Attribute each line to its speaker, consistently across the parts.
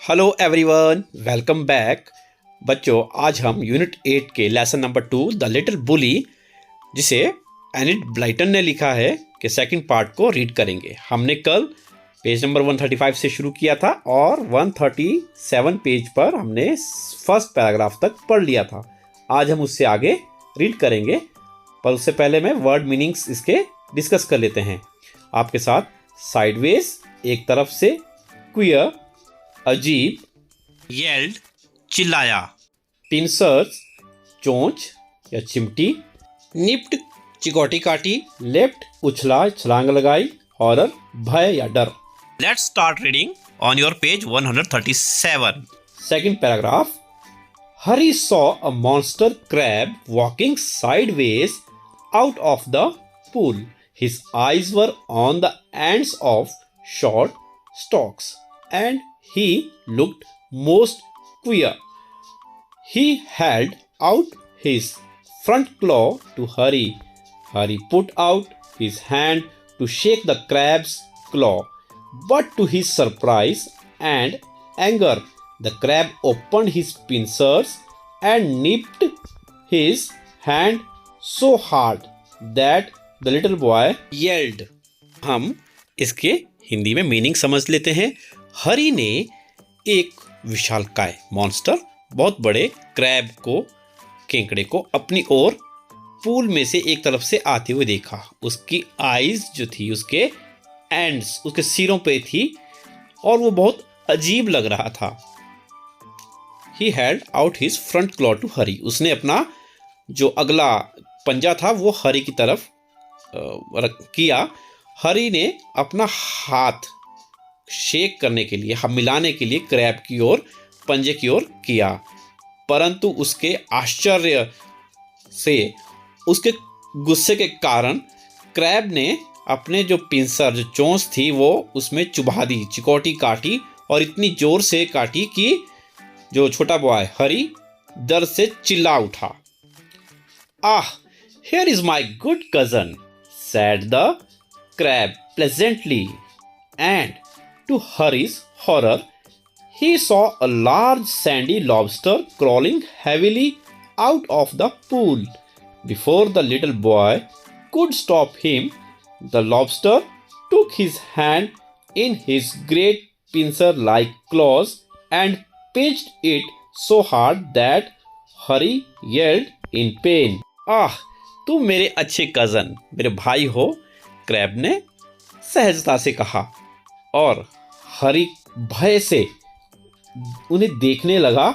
Speaker 1: Hello everyone, welcome back. बच्चों, आज हम यूनिट 8 के लेसन नंबर 2 द लिटिल बुली, जिसे एनिट ब्लाइटन ने लिखा है, के सेकंड पार्ट को रीड करेंगे। हमने कल पेज नंबर 135 से शुरू किया था और 137 पेज पर हमने फर्स्ट पैराग्राफ तक पढ़ लिया था। आज हम उससे आगे रीड करेंगे, पर उससे पहले मैं वर्ड मीनिंग्स इसके डिस्कस कर लेते हैं आपके साथ। साइडवेज एक तरफ से, क्वियर अजीब,
Speaker 2: येल्ड चिल्लाया,
Speaker 1: पिंसर्स चोंच या चिमटी,
Speaker 2: निप्ड चिकोटी काटी।
Speaker 1: लेफ्ट उछला छलांग लगाई, हॉरर भय या डर।
Speaker 2: Let's start reading on your page 137.
Speaker 1: Second paragraph. Hari saw a monster crab walking sideways out of the pool. His eyes were on the ends of short stalks, and he looked most queer. He held out his front claw to Harry. Harry put out his hand to shake the crab's claw, but to his surprise and anger, the crab opened his pincers and nipped his hand so hard that the little boy yelled. हम इसके हिंदी में meaning समझ लेते हैं। हरी ने एक विशालकाय monster, बहुत बड़े क्रैब को, केकड़े को अपनी ओर पूल में से एक तरफ से आते हुए देखा। उसकी आईज जो थी उसके एंड्स, उसके सिरों पे थी और वो बहुत अजीब लग रहा था। He held out his front claw to Harry. उसने अपना जो अगला पंजा था वो हरी की तरफ किया। हरी ने अपना हाथ शेक करने के लिए, मिलाने के लिए क्रैब की ओर, पंजे की ओर किया, परंतु उसके आश्चर्य से, उसके गुस्से के कारण क्रैब ने अपने जो पिंसर, जो चोंच थी, वो उसमें चुभा दी, चिकोटी काटी और इतनी जोर से काटी कि जो छोटा बॉय हरी दर्द से चिल्ला उठा। Ah, here is my good cousin, said the crab pleasantly, and to Harry's horror, he saw a large sandy lobster crawling heavily out of the pool. Before the little boy could stop him, the lobster took his hand in his great pincer-like claws and pinched it so hard that Harry yelled in pain. आह, तुम मेरे अच्छे cousin, मेरे भाई हो, crab ने सहजता से कहा, और हरी भय से उन्हें देखने लगा।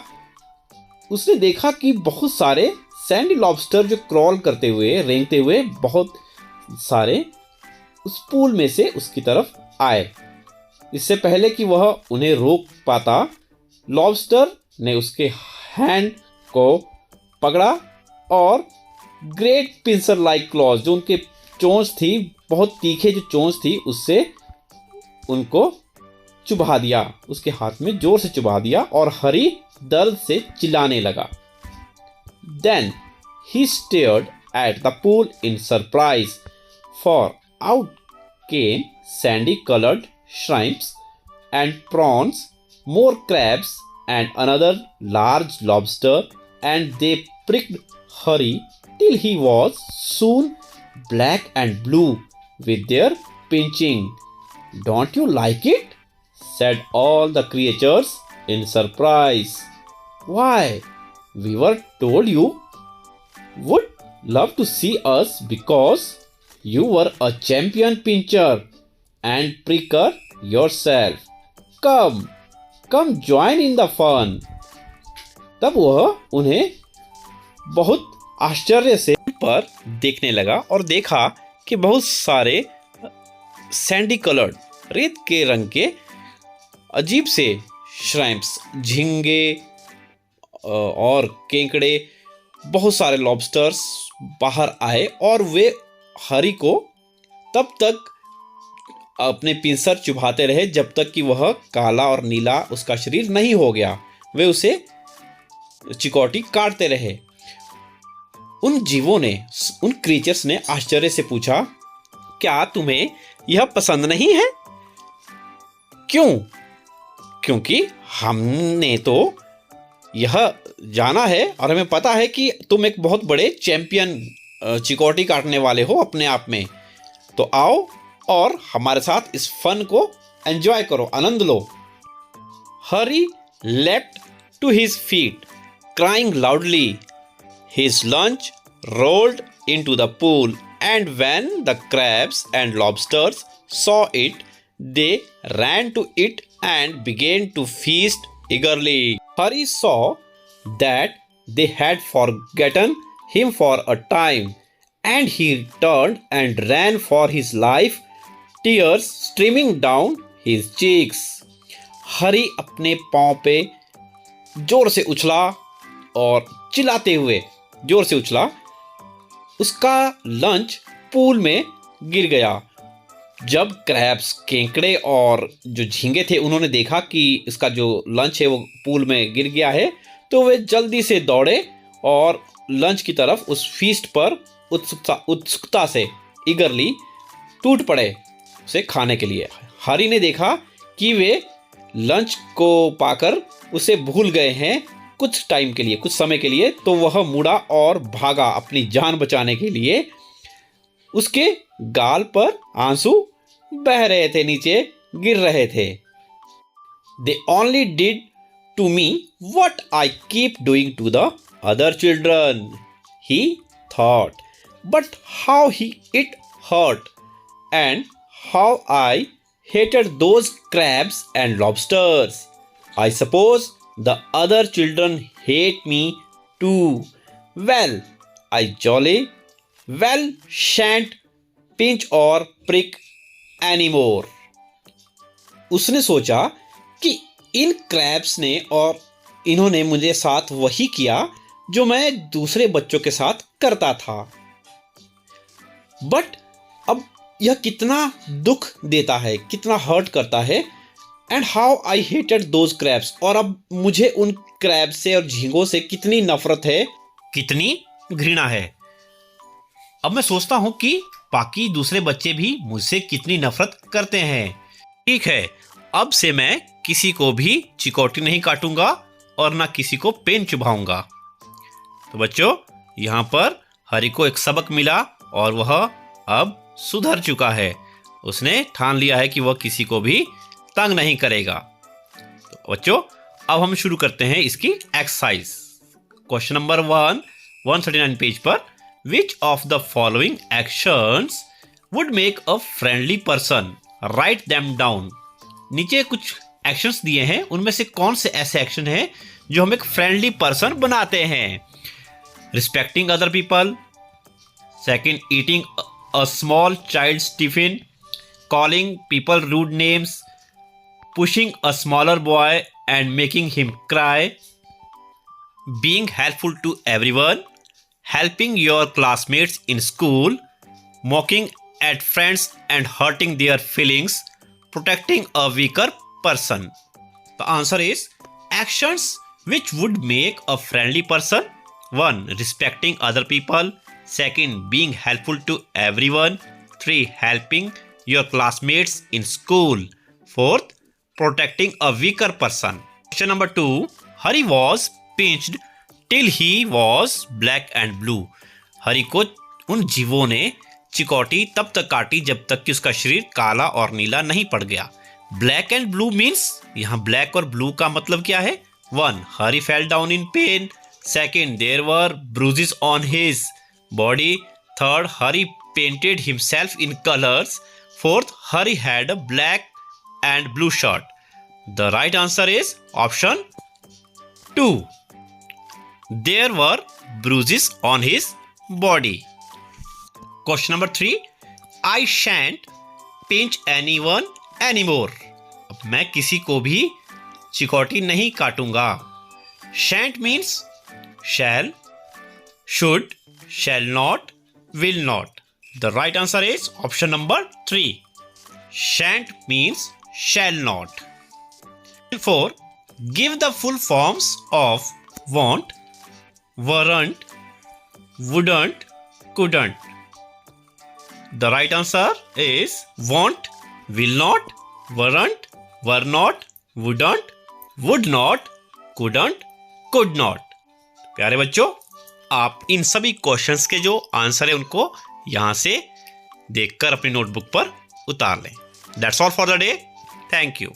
Speaker 1: उसने देखा कि बहुत सारे सैंडी लॉबस्टर जो क्रॉल करते हुए, रेंगते हुए, बहुत सारे उस पूल में से उसकी तरफ आए। इससे पहले कि वह उन्हें रोक पाता, लॉबस्टर ने उसके हैंड को पकड़ा और ग्रेट पिंसर लाइक क्लॉज, जो उनके चोंच थी, बहुत तीखे जो चोंच थी, उससे उनको चुभा दिया, उसके हाथ में जोर से चुभा दिया और हरी दर्द से चिल्लाने लगा। Then he stared at the pool in surprise, for out came sandy colored shrimps and prawns, more crabs and another large lobster, and they pricked Harry till he was soon black and blue with their pinching. Don't you like it? Said all the creatures in surprise. Why, we were told you would love to see us because you were a champion pincher and pricker yourself. Come join in the fun. तब वह उन्हें बहुत आश्चर्य से पर देखने लगा और देखा कि बहुत सारे सैंडी कलर्ड, रेत के रंग के अजीब से श्रैम्प्स, झींगे और केकड़े, बहुत सारे लॉबस्टर्स बाहर आए और वे हरी को तब तक अपने पिंसर चुभाते रहे जब तक कि वह काला और नीला उसका शरीर नहीं हो गया। वे उसे चिकोटी काटते रहे। उन जीवों ने, उन क्रीचर्स ने आश्चर्य से पूछा, क्या तुम्हें यह पसंद नहीं है? क्यों? क्योंकि हमने तो यह जाना है और हमें पता है कि तुम एक बहुत बड़े चैंपियन चिकोटी काटने वाले हो अपने आप में। तो आओ और हमारे साथ इस फन को एंजॉय करो, आनंद लो। हरी leapt to his feet, crying loudly. His lunch rolled into the pool, and when the crabs and lobsters saw it, they ran to it and began to feast eagerly. Hurry saw that they had forgotten him for a time, and he turned and ran for his life, tears streaming down his cheeks. हरी अपने पांव पे जोर से उछला और चिल्लाते हुए जोर से उछला। उसका लंच पूल में गिर गया। जब क्रैब्स, केकड़े और जो झींगे थे उन्होंने देखा कि इसका जो लंच है वो पूल में गिर गया है, तो वे जल्दी से दौड़े और लंच की तरफ उस फीस्ट पर उत्सुकता से ईगरली टूट पड़े उसे खाने के लिए। हरी ने देखा कि वे लंच को पाकर उसे भूल गए हैं कुछ टाइम के लिए, कुछ समय के लिए, तो वह मुड़ा और भागा अपनी जान बचाने के लिए। उसके गाल पर आंसू बह रहे थे, नीचे गिर रहे थे। They only did to me what I keep doing to the other children, he thought. But how it hurt, and how I hated those crabs and lobsters. I suppose the other children hate me too. Well, I jolly well shan't pinch or prick anymore. उसने सोचा कि इन crabs ने और इन्होंने मुझे साथ वही किया जो मैं दूसरे बच्चों के साथ करता था। बट अब यह कितना दुख देता है, कितना हर्ट करता है। And how I hated those crabs, और अब मुझे उन क्रैब से और झींगों से कितनी नफरत है,
Speaker 2: कितनी घृणा है। अब मैं सोचता हूँ कि बाकी दूसरे बच्चे भी मुझसे कितनी नफरत करते हैं। ठीक है, अब से मैं किसी को भी चिकोटी नहीं काटूंगा और ना किसी को पेन चुभाऊंगा। तो बच्चों, यहाँ पर हरी को एक सबक मिला और वह अब सुधर चुका है। उसने ठान लिया है कि वह किसी को भी तंग नहीं करेगा। तो बच्चों, अब हम शुरू करते हैं इसकी एक्सरसाइज। क्वेश्चन नंबर 1, 139 पेज पर, which of the following actions would make a friendly person, write them down. नीचे कुछ एक्शंस दिए हैं, उनमें से कौन से ऐसे एक्शन हैं जो हम एक फ्रेंडली पर्सन बनाते हैं। Respecting other people, second eating a small child's tiffin, calling people rude names, pushing a smaller boy and making him cry, being helpful to everyone, helping your classmates in school, mocking at friends and hurting their feelings, protecting a weaker person. The answer is actions which would make a friendly person. 1. Respecting other people. 2. Being helpful to everyone. 3. Helping your classmates in school. 4. Protecting a weaker person. Question number 2. Hari was pinched till he was black and blue. हरी को उन जीवों ने चिकोटी तब तक काटी जब तक कि उसका शरीर काला और नीला नहीं पड़ गया। ब्लैक एंड ब्लू मीन्स, यहाँ ब्लैक और ब्लू का मतलब क्या है। 1. Hari fell down in pain. 2. There were bruises on his body. 3. Hari painted himself in colors. 4. Hari had a black and blue shirt. The right answer is option 2. There were bruises on his body. Question number 3. I shan't pinch anyone anymore. अब मैं किसी को भी चिकोटी नहीं काटूंगा। Shan't means shall, should, shall not, will not. The right answer is option number 3. Shan't means shall not. 4. Give the full forms of want, weren't, wouldn't, couldn't. The right answer is want, will not, weren't, were not, wouldn't, would not, couldn't, could not. प्यारे बच्चों, आप इन सभी questions के जो answer है उनको यहां से देखकर अपनी नोटबुक पर उतार लें। That's all for the day. Thank you.